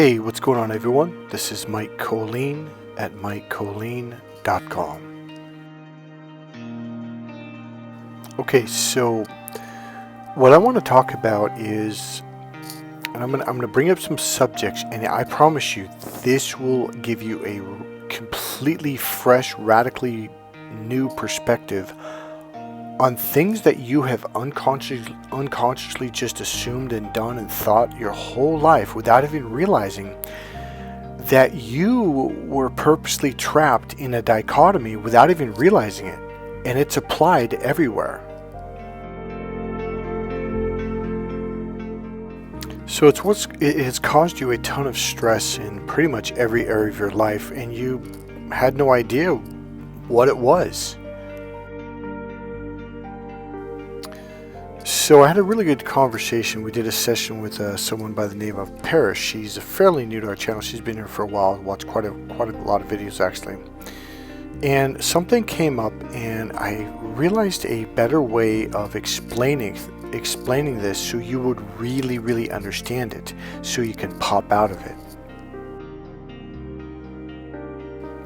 Hey, what's going on, everyone? This is Mike Kollin at MikeKollin.com. Okay, so what I want to talk about is, and I'm gonna bring up some subjects, and I promise you, this will give you a completely fresh, radically new perspective on things that you have unconsciously just assumed and done and thought your whole life without even realizing that you were purposely trapped in a dichotomy without even realizing it, and it's applied everywhere. So it has caused you a ton of stress in pretty much every area of your life, and you had no idea what it was. So I had a really good conversation. We did a session with someone by the name of Brahe. She's fairly new to our channel. She's been here for a while. Watched quite a lot of videos actually. And something came up, and I realized a better way of explaining this so you would really understand it, so you can pop out of it.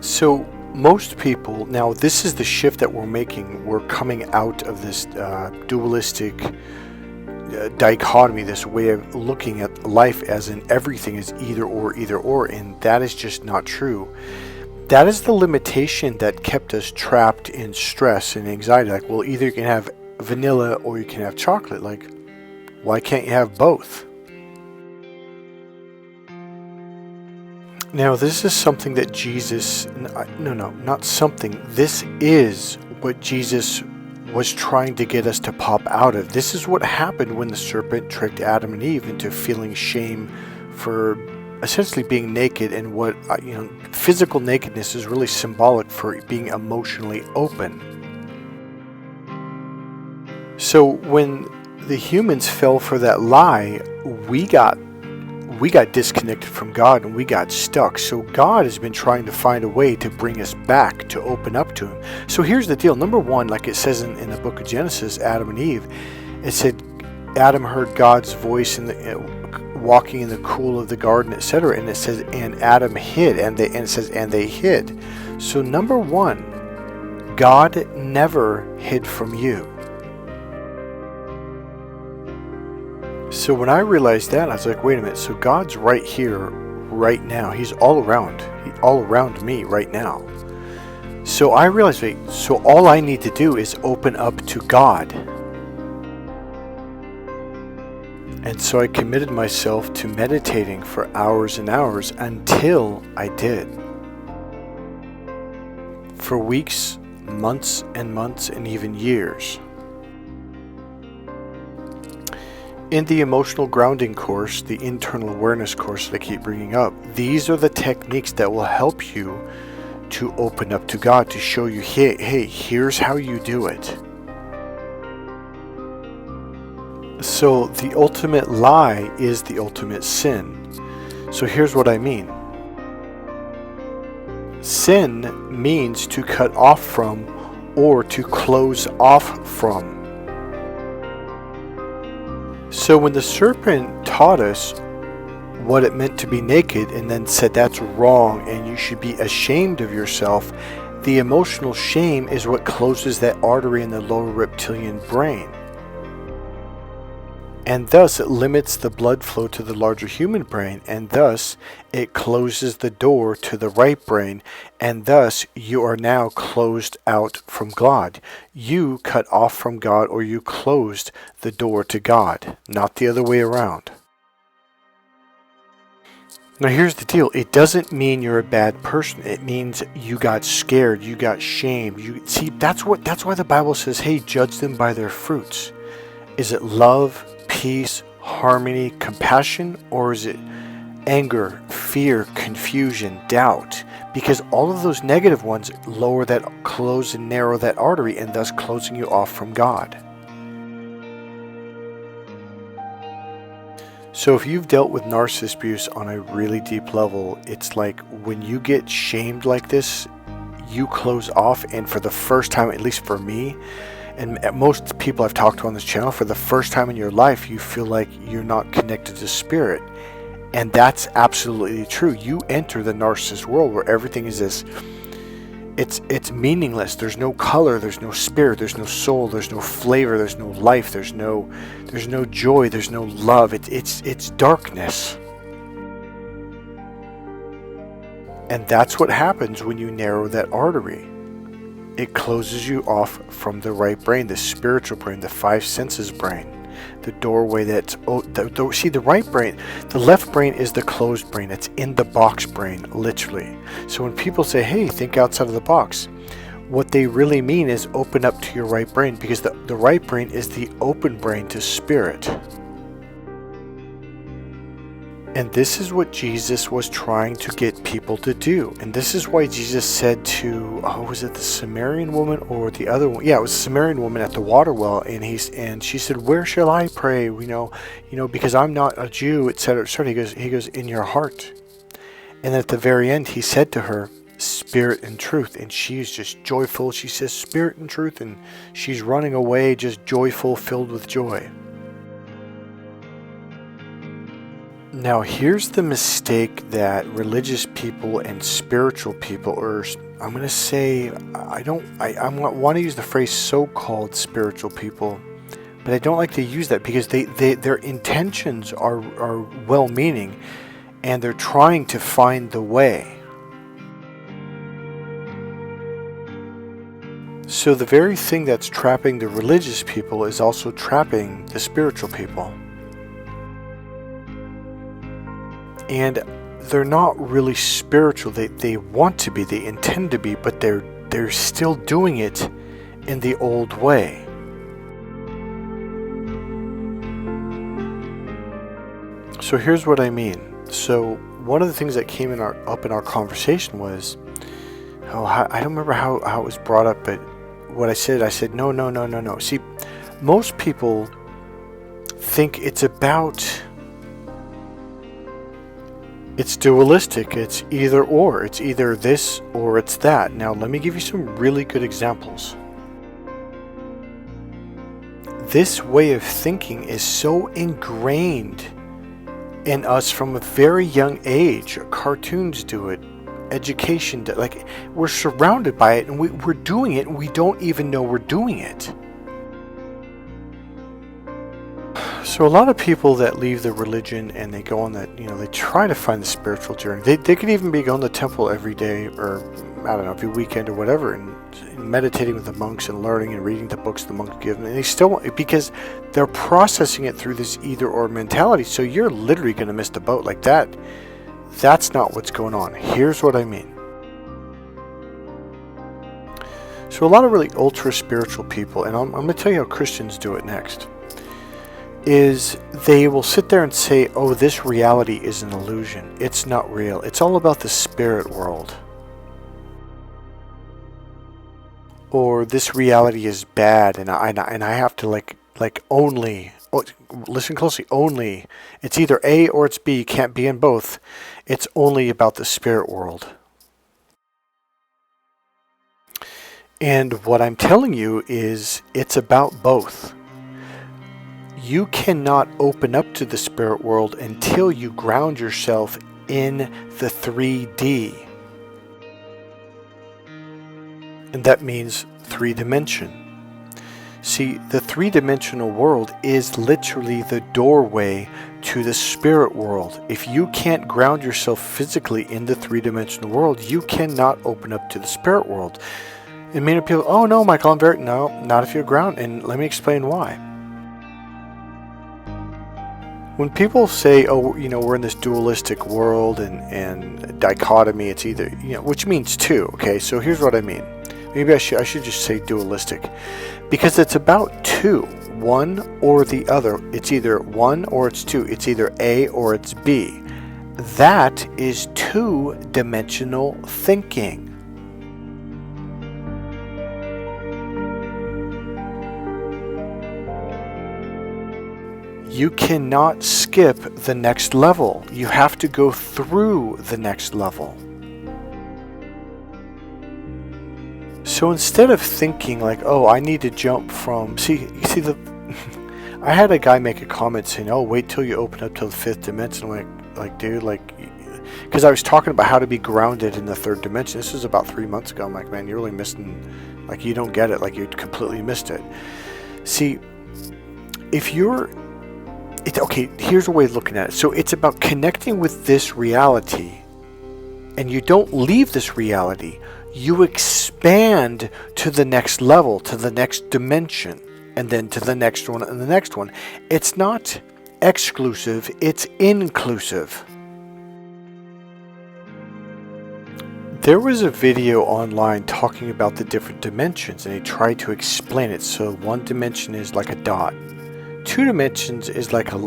So most people, now this is the shift that we're making. We're coming out of this dualistic dichotomy, this way of looking at life as in everything is either or, and that is just not true. That is the limitation that kept us trapped in stress and anxiety. Like, well, either you can have vanilla or you can have chocolate. Like, why can't you have both? Now, this is something that Jesus, not something, this is what Jesus was trying to get us to pop out of. This is what happened when the serpent tricked Adam and Eve into feeling shame for essentially being naked, and what, physical nakedness is really symbolic for being emotionally open. So when the humans fell for that lie, we got disconnected from God, and we got stuck. So God has been trying to find a way to bring us back, to open up to Him. So here's the deal. Number one, like it says in the book of Genesis, Adam and Eve, it said Adam heard God's voice walking in the cool of the garden, etc. And it says, and Adam hid, and it says, and they hid. So number one, God never hid from you. So when I realized that, I was like, wait a minute, so God's right here, right now. He's all around me right now. So I realized, so all I need to do is open up to God. And so I committed myself to meditating for hours and hours until I did. For weeks, months, and even years. In the emotional grounding course, the internal awareness course that I keep bringing up, these are the techniques that will help you to open up to God, to show you, hey, here's how you do it. So the ultimate lie is the ultimate sin. So here's what I mean. Sin means to cut off from or to close off from. So when the serpent taught us what it meant to be naked and then said that's wrong and you should be ashamed of yourself, the emotional shame is what closes that artery in the lower reptilian brain. And thus it limits the blood flow to the larger human brain, and thus it closes the door to the right brain, and thus you are now closed out from God. You cut off from God, or you closed the door to God, not the other way around. Now here's the deal. It doesn't mean you're a bad person. It means you got scared, you got shamed. See, that's why the Bible says, hey, judge them by their fruits. Is it love, peace, harmony, compassion, or is it anger, fear, confusion, doubt? Because all of those negative ones close and narrow that artery, and thus closing you off from God. So if you've dealt with narcissist abuse on a really deep level, it's like when you get shamed like this, you close off, and for the first time, at least for me, and most people I've talked to on this channel, for the first time in your life, you feel like you're not connected to spirit. And that's absolutely true. You enter the narcissist world where everything is this, it's meaningless. There's no color, there's no spirit, there's no soul, there's no flavor, there's no life, there's no joy, there's no love. It's darkness. And that's what happens when you narrow that artery. It closes you off from the right brain, the spiritual brain, the five senses brain. The doorway that's see, the right brain, the left brain is the closed brain. It's in the box brain, literally. So when people say, hey, think outside of the box, what they really mean is open up to your right brain, because the right brain is the open brain to spirit. And this is what Jesus was trying to get people to do. And this is why Jesus said to, was it the Samaritan woman or the other one? Yeah, it was the Samaritan woman at the water well. And she said, where shall I pray? Because I'm not a Jew, etc. etc. He goes, in your heart. And at the very end, he said to her, spirit and truth. And she's just joyful. She says, spirit and truth. And she's running away, just joyful, filled with joy. Now, here's the mistake that religious people and spiritual people, or I'm going to say, I want to use the phrase so-called spiritual people, but I don't like to use that because their intentions are well-meaning, and they're trying to find the way. So the very thing that's trapping the religious people is also trapping the spiritual people. And they're not really spiritual. They want to be, they intend to be, but they're still doing it in the old way. So here's what I mean. So one of the things that came up in our conversation was, I don't remember how it was brought up, but what I said, no. See, most people think it's dualistic. It's either or. It's either this or it's that. Now, let me give you some really good examples. This way of thinking is so ingrained in us from a very young age. Cartoons do it. Education, like, we're surrounded by it, and we're doing it, and we don't even know we're doing it. So a lot of people that leave the religion and they go on that, they try to find the spiritual journey. They could even be going to temple every day, or I don't know, every weekend or whatever, and meditating with the monks and learning and reading the books the monks give them. And they still, because they're processing it through this either or mentality. So you're literally going to miss the boat like that. That's not what's going on. Here's what I mean. So a lot of really ultra spiritual people, and I'm going to tell you how Christians do it next, is they will sit there and say, oh, this reality is an illusion. It's not real. It's all about the spirit world. Or this reality is bad, and I have to like only, listen closely, only, it's either A or it's B, you can't be in both. It's only about the spirit world. And what I'm telling you is it's about both. You cannot open up to the spirit world until you ground yourself in the 3D. And that means 3-dimension. See, the 3-dimensional world is literally the doorway to the spirit world. If you can't ground yourself physically in the 3-dimensional world, you cannot open up to the spirit world. And many people, oh no, Michael, no, not if you're grounded. And let me explain why. When people say, oh, we're in this dualistic world and dichotomy, it's either, which means two, okay? So here's what I mean. Maybe I should just say dualistic, because it's about two, one or the other. It's either one or it's two. It's either A or it's B. That is two-dimensional thinking. You cannot skip the next level. You have to go through the next level. So instead of thinking like, oh, I need to jump from, I had a guy make a comment saying, oh, wait till you open up to the 5th dimension. I'm like, like, dude, like, because I was talking about how to be grounded in the third dimension. This was about 3 months ago. I'm like, man, you're really missing, like, you don't get it. Like, you completely missed it. See, if you're, okay, here's a way of looking at it. So it's about connecting with this reality, and you don't leave this reality. You expand to the next level, to the next dimension, and then to the next one and the next one. It's not exclusive, it's inclusive. There was a video online talking about the different dimensions, and he tried to explain it. So one dimension is like a dot. 2 dimensions is like a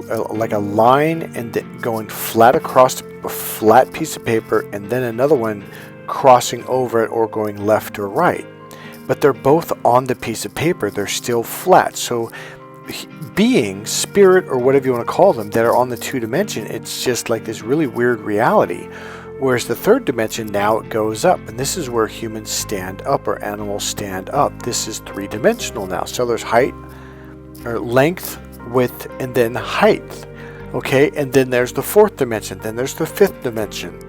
line and then going flat across a flat piece of paper, and then another one crossing over it or going left or right. But they're both on the piece of paper. They're still flat. So beings, spirit, or whatever you want to call them, that are on the 2 dimension, it's just like this really weird reality. Whereas the 3rd dimension, now it goes up, and this is where humans stand up or animals stand up. This is 3-dimensional now. So there's height, or length, width, and then height. Okay, and then there's the 4th dimension, then there's the 5th dimension.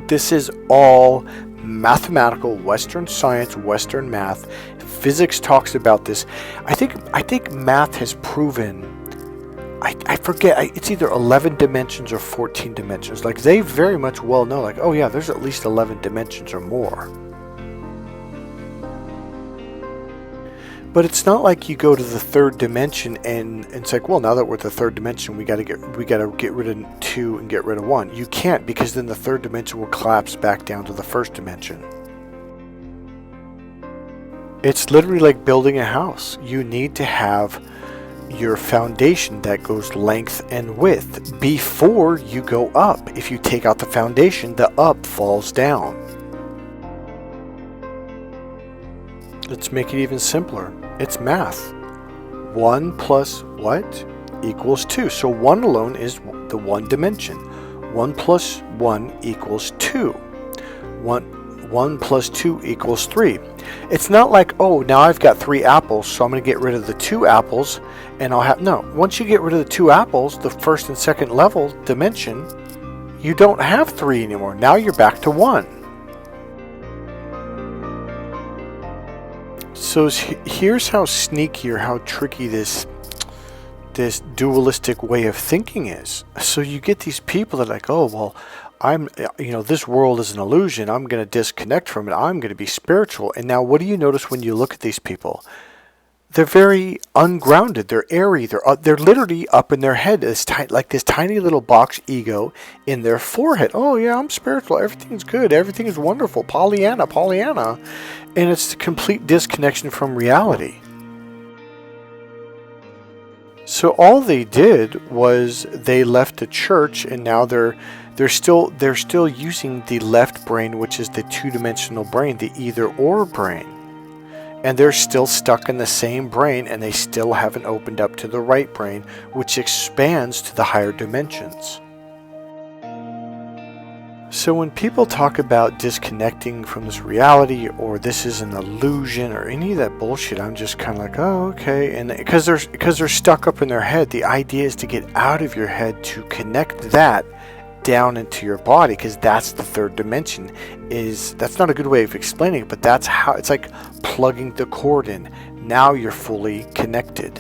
This is all mathematical, Western science, Western math. Physics talks about this. I think math has proven, I forget, it's either 11 dimensions or 14 dimensions. Like, they very much well know, like, oh yeah, there's at least 11 dimensions or more. But it's not like you go to the 3rd dimension and it's like, well, now that we're at the 3rd dimension, we got to get rid of 2 and get rid of 1. You can't, because then the 3rd dimension will collapse back down to the 1st dimension. It's literally like building a house. You need to have your foundation that goes length and width before you go up. If you take out the foundation, the up falls down. Let's make it even simpler. It's math. 1 plus what? Equals 2. So 1 alone is the 1 dimension. 1 plus 1 equals 2. 1 plus 2 equals 3. It's not like, oh, now I've got 3 apples, so I'm going to get rid of the 2 apples, and I'll have, no. Once you get rid of the 2 apples, the 1st and 2nd level dimension, you don't have 3 anymore. Now you're back to 1. So here's how sneaky or how tricky this dualistic way of thinking is. So you get these people that are like, oh, well, this world is an illusion. I'm going to disconnect from it. I'm going to be spiritual. And now what do you notice when you look at these people? They're very ungrounded. They're airy. They're literally up in their head, like this tiny little box ego in their forehead. Oh yeah, I'm spiritual. Everything's good. Everything is wonderful. Pollyanna, Pollyanna. And it's a complete disconnection from reality. So all they did was they left the church, and now they're still using the left brain, which is the 2-dimensional brain, the either-or brain. And they're still stuck in the same brain, and they still haven't opened up to the right brain, which expands to the higher dimensions. So when people talk about disconnecting from this reality, or this is an illusion, or any of that bullshit, I'm just kind of like, oh, okay. And because they're stuck up in their head, the idea is to get out of your head to connect that down into your body, because that's the 3rd dimension. That's not a good way of explaining it, but that's how it's like plugging the cord in. Now you're fully connected.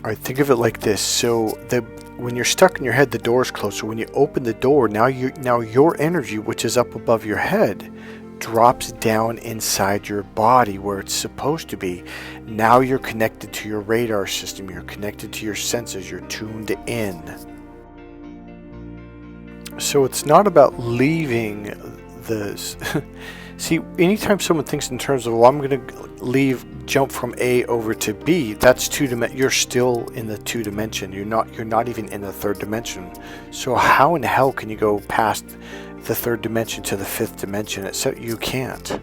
All right, think of it like this. So when you're stuck in your head, the door's closed. So when you open the door, now your energy, which is up above your head, drops down inside your body where it's supposed to be. Now you're connected to your radar system. You're connected to your senses. You're tuned in. So it's not about leaving this. See, anytime someone thinks in terms of, well, I'm going to jump from A over to B, that's 2 dimension. You're still in the 2 dimension. You're not even in the 3rd dimension. So how in hell can you go past the 3rd dimension to the 5th dimension? You can't.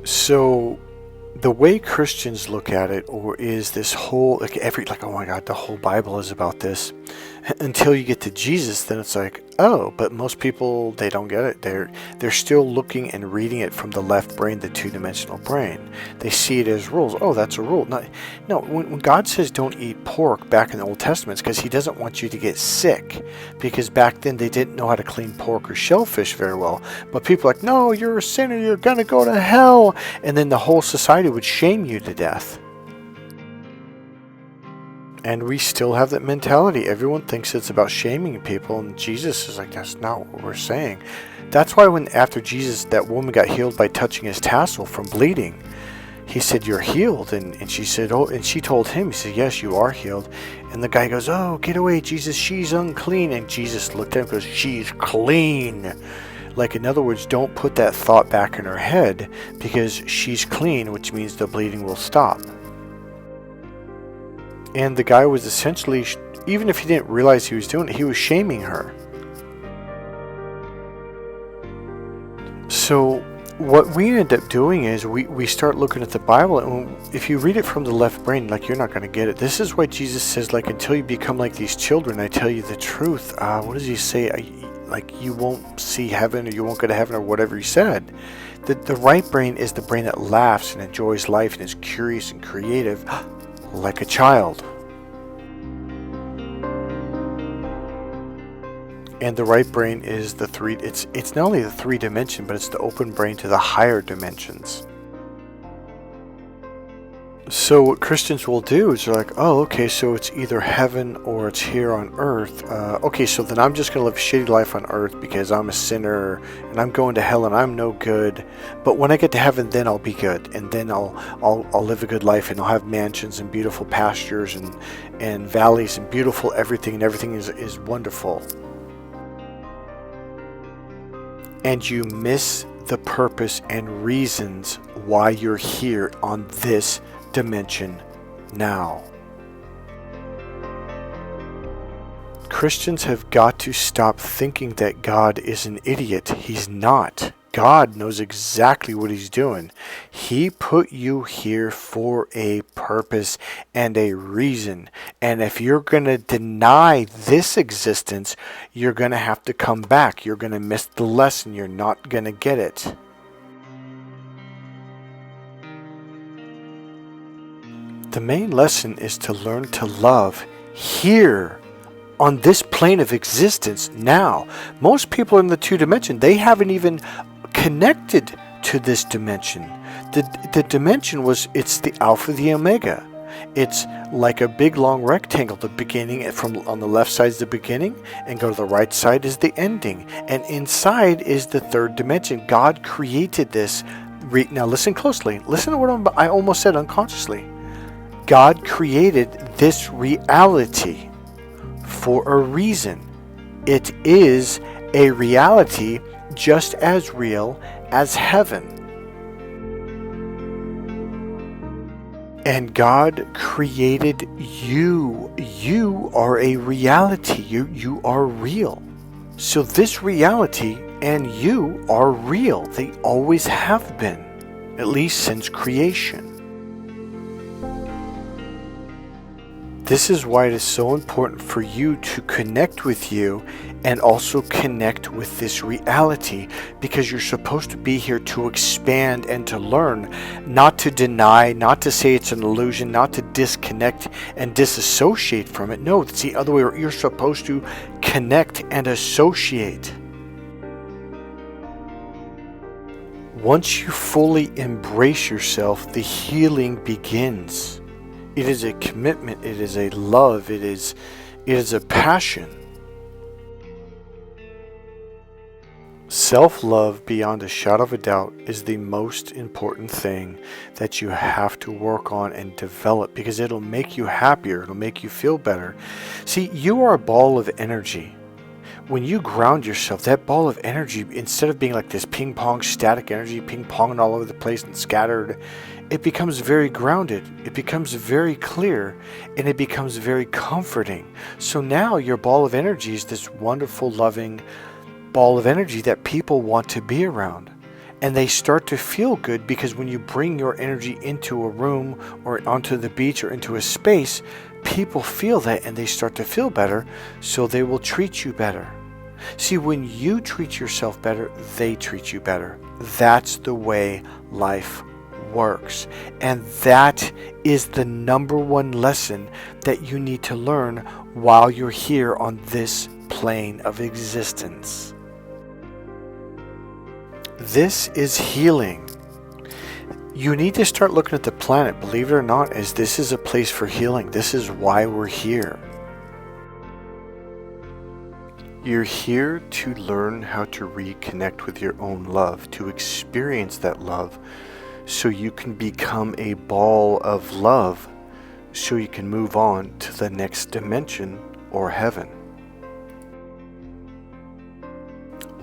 So the way Christians look at it, or is this whole, oh my God, the whole Bible is about this. Until you get to Jesus, then it's like, oh, but most people, they don't get it. They're still looking and reading it from the left brain, the two-dimensional brain. They see it as rules. Oh, that's a rule. No, when God says don't eat pork back in the Old Testament, it's because he doesn't want you to get sick. Because back then they didn't know how to clean pork or shellfish very well. But people are like, no, you're a sinner, you're going to go to hell. And then the whole society would shame you to death. And we still have that mentality. Everyone thinks it's about shaming people, and Jesus is like, that's not what we're saying. That's why when after Jesus, that woman got healed by touching his tassel from bleeding, he said, you're healed. And she said, oh, and she told him, he said, yes, you are healed. And the guy goes, oh, get away, Jesus, she's unclean. And Jesus looked at him and goes, she's clean. Like, in other words, don't put that thought back in her head, because she's clean, which means the bleeding will stop. And the guy was essentially, even if he didn't realize he was doing it, he was shaming her. So what we end up doing is we start looking at the Bible, and if you read it from the left brain, like, you're not going to get it. This is why Jesus says, like, until you become like these children, I tell you the truth. What does he say? Like, you won't see heaven, or you won't go to heaven, or whatever he said. The right brain is the brain that laughs and enjoys life and is curious and creative, like a child. And the right brain is the three, it's not only the 3-dimension, but it's the open brain to the higher dimensions. So what Christians will do is they're like, oh, okay, so it's either heaven or it's here on earth. Okay, so then I'm just going to live a shitty life on earth because I'm a sinner and I'm going to hell and I'm no good. But when I get to heaven, then I'll be good, and then I'll live a good life, and I'll have mansions and beautiful pastures and valleys and beautiful everything, and everything is wonderful. And you miss the purpose and reasons why you're here on this dimension now. Christians have got to stop thinking that God is an idiot. He's not. God knows exactly what he's doing. He put you here for a purpose and a reason. And if you're going to deny this existence, you're going to have to come back. You're going to miss the lesson. You're not going to get it. The main lesson is to learn to love here on this plane of existence now. Most people in the 2-dimension, they haven't even connected to this dimension. The dimension it's the alpha, the omega. It's like a big long rectangle. The beginning from on the left side is the beginning, and go to the right side is the ending. And inside is the 3rd dimension. God created this. Now listen closely. Listen to what I almost said unconsciously. God created this reality for a reason. It is a reality just as real as heaven. And God created you. You are a reality. You are real. So this reality and you are real. They always have been, at least since creation. This is why it is so important for you to connect with you and also connect with this reality, because you're supposed to be here to expand and to learn, not to deny, not to say it's an illusion, not to disconnect and disassociate from it. No, it's the other way. You're supposed to connect and associate. Once you fully embrace yourself, the healing begins. It is a commitment, it is a love, it is a passion. Self-love, beyond a shadow of a doubt, is the most important thing that you have to work on and develop, because it'll make you happier, it'll make you feel better. See, you are a ball of energy. When you ground yourself, that ball of energy, instead of being like this ping pong static energy, ping ponging all over the place and scattered, it becomes very grounded, it becomes very clear, and it becomes very comforting. So now your ball of energy is this wonderful, loving ball of energy that people want to be around. And they start to feel good, because when you bring your energy into a room or onto the beach or into a space, people feel that and they start to feel better, so they will treat you better. See, when you treat yourself better, they treat you better. That's the way life works. And that is the number one lesson that you need to learn while you're here on this plane of existence. This is healing. You need to start looking at the planet, believe it or not, as this is a place for healing. This is why we're here. You're here to learn how to reconnect with your own love, to experience that love, so you can become a ball of love, so you can move on to the next dimension or heaven.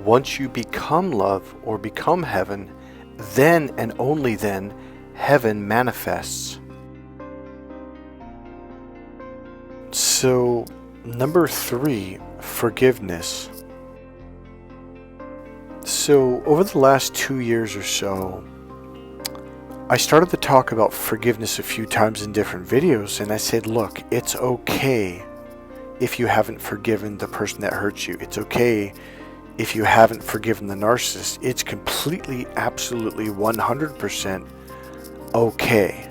Once you become love or become heaven, then and only then, heaven manifests. So, number 3, forgiveness. So, over the last 2 years or so, I started to talk about forgiveness a few times in different videos, and I said, look, it's okay if you haven't forgiven the person that hurt you. It's okay if you haven't forgiven the narcissist. It's completely, absolutely, 100% okay.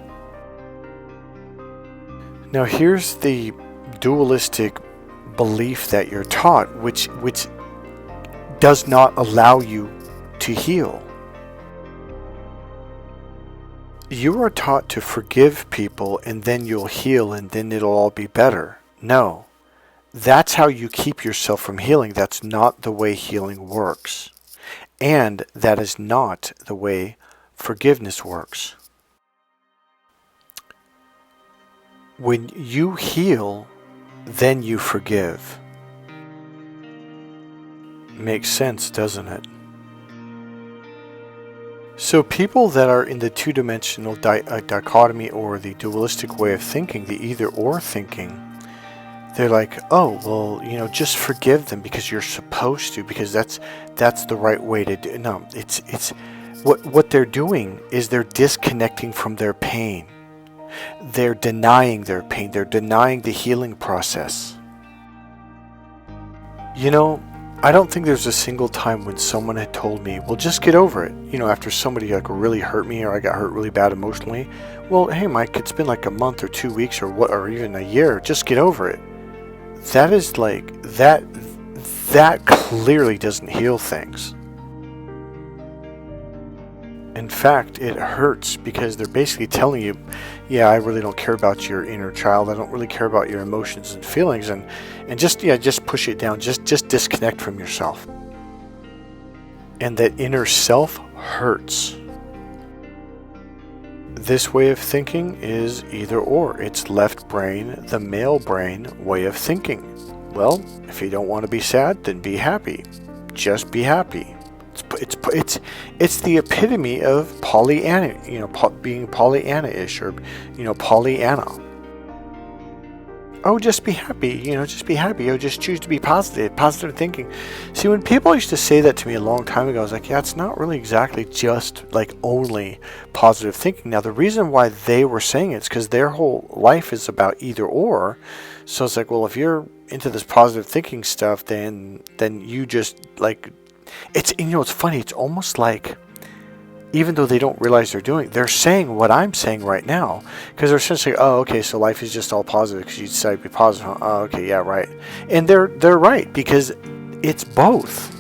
Now here's the dualistic belief that you're taught, which does not allow you to heal. You are taught to forgive people and then you'll heal and then it'll all be better. No. That's how you keep yourself from healing. That's not the way healing works. And that is not the way forgiveness works. When you heal, then you forgive. Makes sense, doesn't it? So people that are in the two-dimensional dichotomy or the dualistic way of thinking, the either-or thinking, they're like, oh, well, just forgive them because you're supposed to, because that's the right way to do it. No, it's what they're doing is they're disconnecting from their pain. They're denying their pain. They're denying the healing process. I don't think there's a single time when someone had told me, well, just get over it. After somebody really hurt me or I got hurt really bad emotionally. Well, hey, Mike, it's been like a month or 2 weeks or even a year. Just get over it. That is that clearly doesn't heal things. In fact, it hurts because they're basically telling you, yeah, I really don't care about your inner child. I don't really care about your emotions and feelings, and just push it down. Just disconnect from yourself. And that inner self hurts. This way of thinking is either or. It's left brain, the male brain way of thinking. Well, if you don't want to be sad, then be happy. Just be happy. It's the epitome of Pollyanna, being Pollyanna-ish or, Pollyanna. Oh, just be happy, just be happy. Oh, just choose to be positive thinking. See, when people used to say that to me a long time ago, I was like, yeah, it's not really exactly just like only positive thinking. Now, the reason why they were saying it is because their whole life is about either or. So it's like, well, if you're into this positive thinking stuff, then you just like, it's funny. It's almost like, even though they don't realize they're saying what I'm saying right now, because they're essentially, oh, okay, so life is just all positive because you decide to be positive. Huh? Oh, okay, yeah, right. And they're right, because it's both.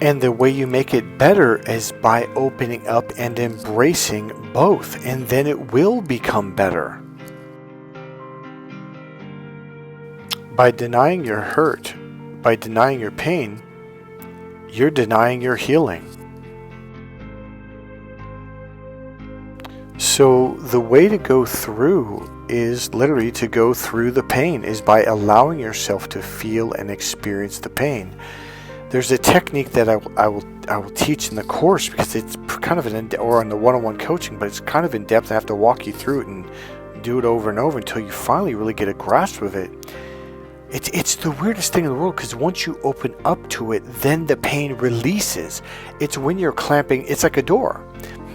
And the way you make it better is by opening up and embracing both, and then it will become better. By denying your hurt, by denying your pain, you're denying your healing. So the way to go through is literally to go through the pain, is by allowing yourself to feel and experience the pain. There's a technique that I will teach in the course, because it's kind of or in the one-on-one coaching, but it's kind of in depth. I have to walk you through it and do it over and over until you finally really get a grasp of it. It's the weirdest thing in the world, because once you open up to it, then the pain releases. It's when you're clamping, it's like a door.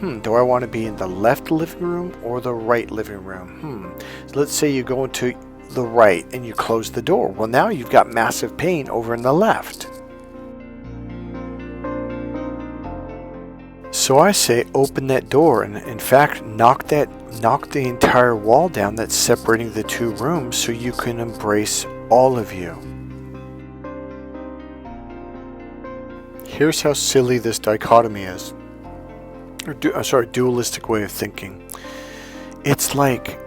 Do I want to be in the left living room or the right living room? So let's say you go into the right and you close the door. Well, now you've got massive pain over in the left. So I say open that door, and in fact knock the entire wall down that's separating the two rooms so you can embrace all of you. Here's how silly this dichotomy is. Dualistic way of thinking. It's like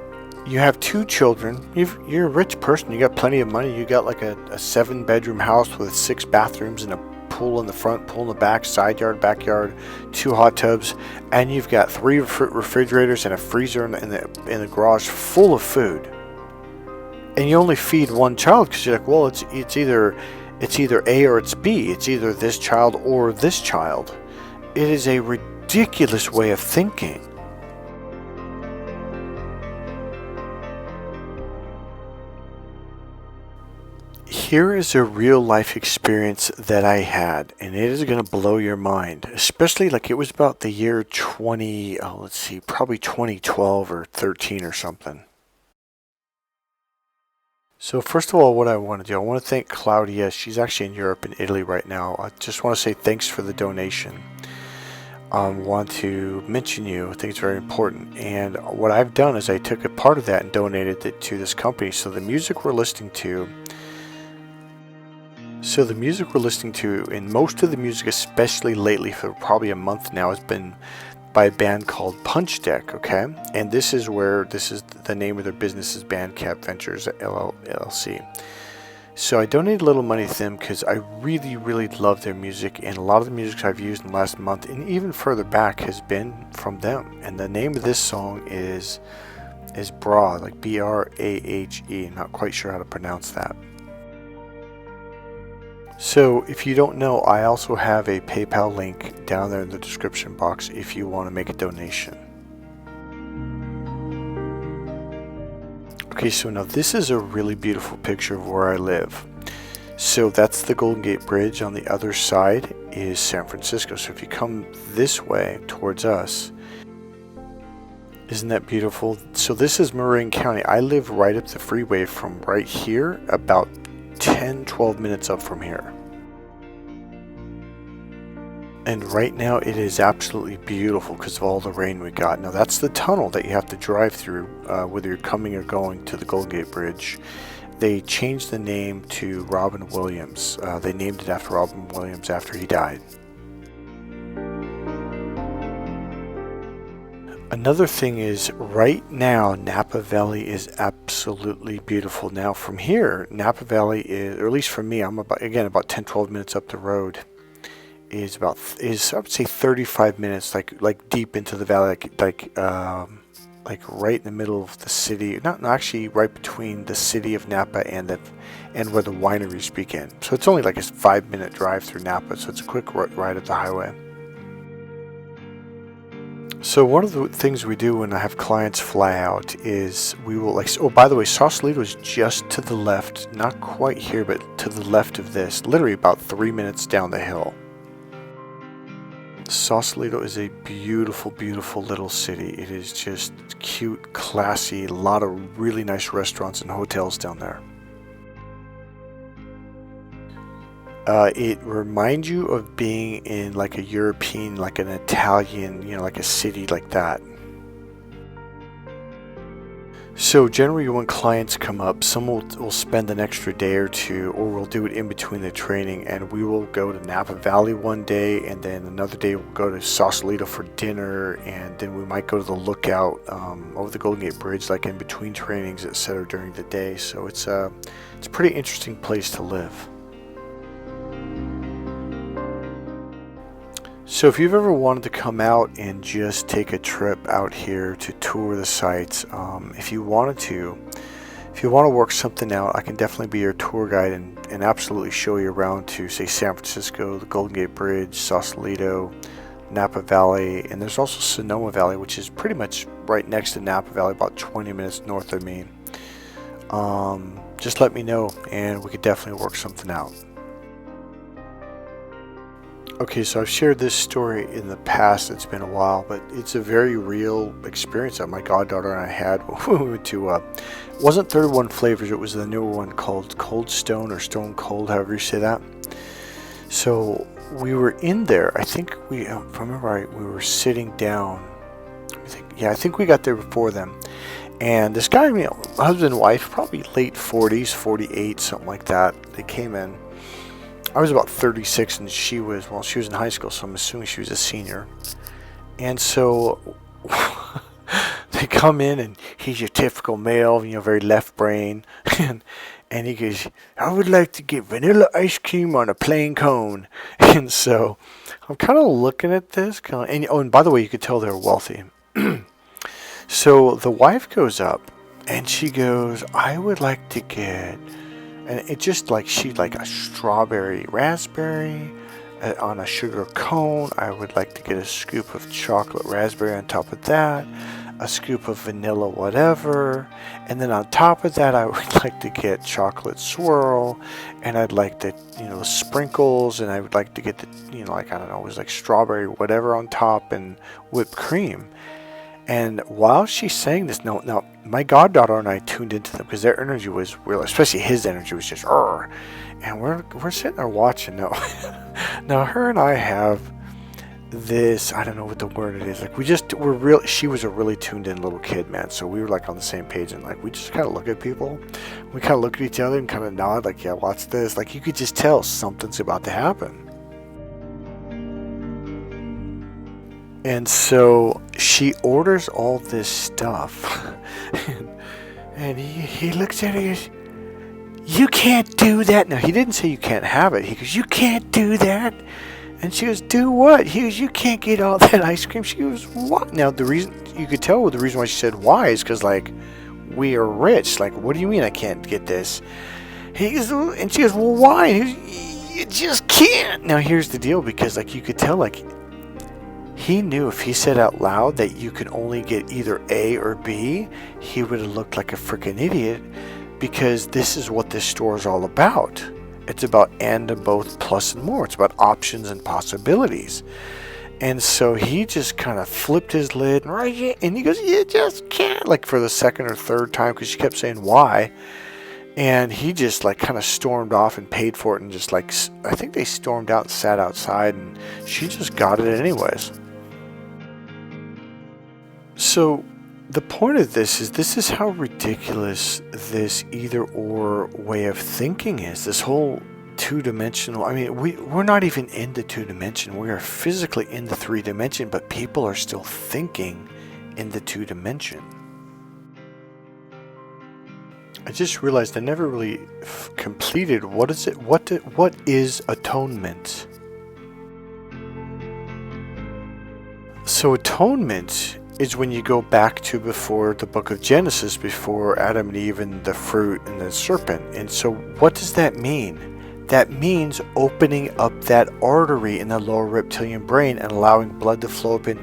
you have two children. You're a rich person. You got plenty of money. You got like a 7-bedroom house with 6 bathrooms and a pool in the front, pool in the back, side yard, backyard, 2 hot tubs, and you've got 3 refrigerators and a freezer in the garage full of food. And you only feed one child because you're like, well, it's either A or it's B. It's either this child or this child. It is a ridiculous way of thinking. Here is a real life experience that I had, and it is going to blow your mind, especially like it was about the year probably 2012 or 13 or something. So first of all, what I want to do, I want to thank Claudia. She's actually in Europe and Italy right now. I just want to say thanks for the donation. I want to mention you. I think it's very important. And what I've done is I took a part of that and donated it to this company. So the music we're listening to, and most of the music, especially lately for probably a month now, has been by a band called Punch Deck, okay? And this is the name of their business is Bandcamp Ventures LLC. So I donated a little money to them because I really, really love their music, and a lot of the music I've used in the last month and even further back has been from them. And the name of this song is Brahe, like B-R-A-H-E. I'm not quite sure how to pronounce that. So if you don't know, I also have a PayPal link down there in the description box if you want to make a donation. Okay, so now this is a really beautiful picture of where I live. So that's the Golden Gate Bridge. On the other side is San Francisco. So if you come this way towards us, isn't that beautiful? So this is Marin County. I live right up the freeway from right here, about 10-12 minutes up from here. And right now it is absolutely beautiful because of all the rain we got. Now that's the tunnel that you have to drive through whether you're coming or going to the Golden Gate Bridge. They changed the name to Robin Williams. They named it after Robin Williams after he died. Another thing is, right now Napa Valley is absolutely beautiful. Now from here, Napa Valley is, or at least for me, I'm about 10-12 minutes up the road. Is I would say 35 minutes, like deep into the valley, like right in the middle of the city. Not actually right between the city of Napa and where the wineries begin. So it's only like a 5-minute drive through Napa. So it's a quick ride up the highway. So one of the things we do when I have clients fly out is we will by the way, Sausalito is just to the left, not quite here, but to the left of this, literally about 3 minutes down the hill. Sausalito is a beautiful, beautiful little city. It is just cute, classy, a lot of really nice restaurants and hotels down there. It reminds you of being in like a European, like an Italian, like a city like that. So generally when clients come up, someone will spend an extra day or two, or we'll do it in between the training, and we will go to Napa Valley one day, and then another day we'll go to Sausalito for dinner, and then we might go to the lookout over the Golden Gate Bridge, like in between trainings, etc. during the day. So it's a pretty interesting place to live. So if you've ever wanted to come out and just take a trip out here to tour the sites, if you want to work something out, I can definitely be your tour guide and absolutely show you around to, say, San Francisco, the Golden Gate Bridge, Sausalito, Napa Valley, and there's also Sonoma Valley, which is pretty much right next to Napa Valley, about 20 minutes north of me. Just let me know and we could definitely work something out. Okay, so I've shared this story in the past. It's been a while, but it's a very real experience that my goddaughter and I had when we went to, it wasn't 31 Flavors, it was the newer one called Cold Stone or Stone Cold, however you say that. So we were in there. I think if I remember right, we were sitting down. I think we got there before them. And this guy, husband and wife, probably late 40s, 48, something like that. They came in. I was about 36 and she was in high school, so I'm assuming she was a senior. And so they come in and he's your typical male, very left brain. And he goes, I would like to get vanilla ice cream on a plain cone. And so I'm kind of looking at this. And by the way, you could tell they're wealthy. So the wife goes up and she goes, I would like to get, and it just she'd like a strawberry raspberry on a sugar cone. I would like to get a scoop of chocolate raspberry on top of that, a scoop of vanilla whatever, and then on top of that I would like to get chocolate swirl, and I'd like the the sprinkles, and I would like to get the I don't know, it was like strawberry whatever on top and whipped cream. And while she's saying this, now my goddaughter and I tuned into them because their energy was real, especially his energy was just and we're sitting there watching. Now her and I have this, I don't know what the word it is. She was a really tuned in little kid, man. So we were on the same page, and we just kind of look at people. We kind of look at each other and kind of nod yeah, watch this. You could just tell something's about to happen. And so she orders all this stuff, and he looks at her and goes, you can't do that. Now, he didn't say you can't have it. He goes, you can't do that. And she goes, do what? He goes, you can't get all that ice cream. She goes, what? Now, the reason, you could tell the reason why she said why is because, we are rich. What do you mean I can't get this? He goes, and she goes, well, why? He goes, you just can't. Now, here's the deal, because, you could tell, he knew if he said out loud that you could only get either A or B, he would have looked like a freaking idiot, because this is what this store is all about. It's about and both plus and more. It's about options and possibilities. And so he just kind of flipped his lid, and he goes, you just can't, for the second or third time, because she kept saying why. And he just kind of stormed off and paid for it, and just I think they stormed out and sat outside, and she just got it anyways. So the point of this is how ridiculous this either or way of thinking is. This whole two-dimensional, we're not even in the two-dimension. We are physically in the three-dimension, but people are still thinking in the two-dimension. I just realized I never really completed what is it? What is atonement? So atonement is when you go back to before the book of Genesis, before Adam and Eve and the fruit and the serpent. And so what does that mean? That means opening up that artery in the lower reptilian brain and allowing blood to flow up in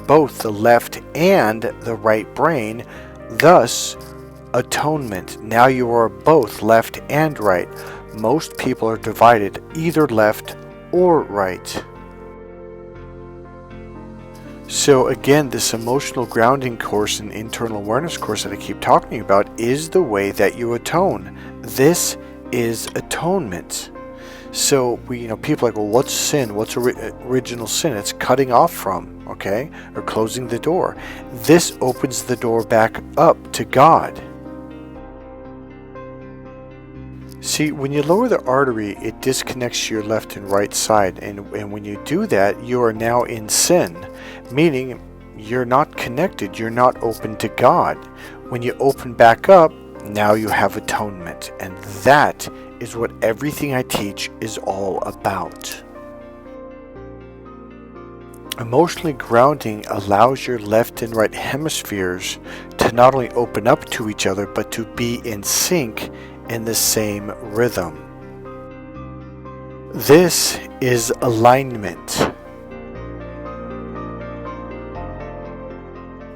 both the left and the right brain. Thus, atonement. Now you are both left and right. Most people are divided either left or right. So again, this emotional grounding course and internal awareness course that I keep talking about is the way that you atone. This is atonement. So people are well, what's sin? What's original sin? It's cutting off from, okay, or closing the door. This opens the door back up to God. See, when you lower the artery, it disconnects your left and right side, and when you do that, you are now in sin, meaning you're not connected, you're not open to God. When you open back up, now you have atonement, and that is what everything I teach is all about. Emotionally grounding allows your left and right hemispheres to not only open up to each other, but to be in sync in the same rhythm. This is alignment.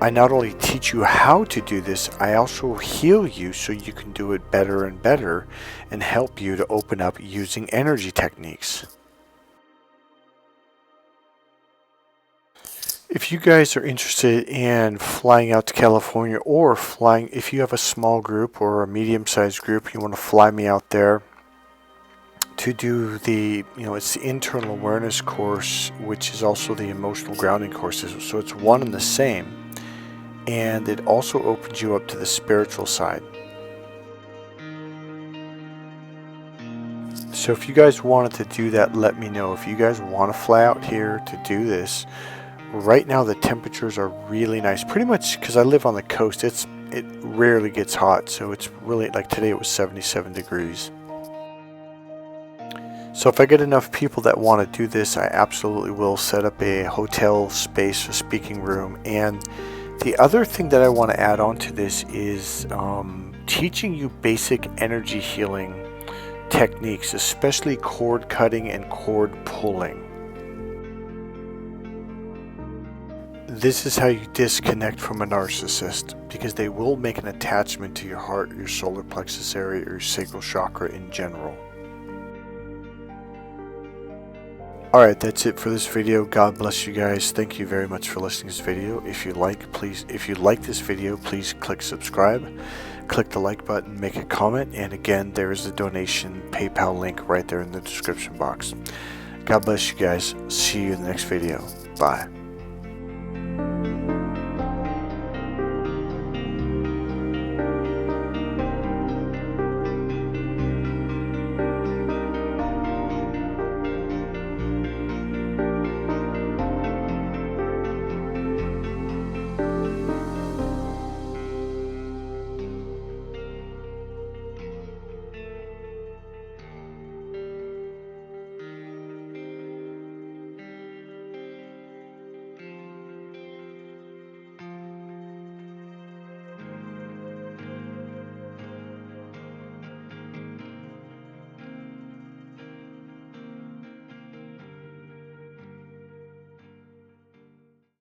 I not only teach you how to do this, I also heal you so you can do it better and better and help you to open up using energy techniques. If you guys are interested in flying out to California, or flying, if you have a small group or a medium-sized group, you want to fly me out there to do the, it's the internal awareness course, which is also the emotional grounding courses. So it's one and the same. And it also opens you up to the spiritual side. So if you guys wanted to do that, let me know. If you guys want to fly out here to do this, right now the temperatures are really nice. Pretty much because I live on the coast, it rarely gets hot. So it's really, like today it was 77 degrees. So if I get enough people that want to do this, I absolutely will set up a hotel space, a speaking room. And the other thing that I want to add on to this is teaching you basic energy healing techniques, especially cord cutting and cord pulling. This is how you disconnect from a narcissist, because they will make an attachment to your heart, your solar plexus area, or your sacral chakra in general. Alright, that's it for this video. God bless you guys. Thank you very much for listening to this video. If you like this video, please click subscribe, click the like button, make a comment, and again, there is the donation PayPal link right there in the description box. God bless you guys. See you in the next video. Bye.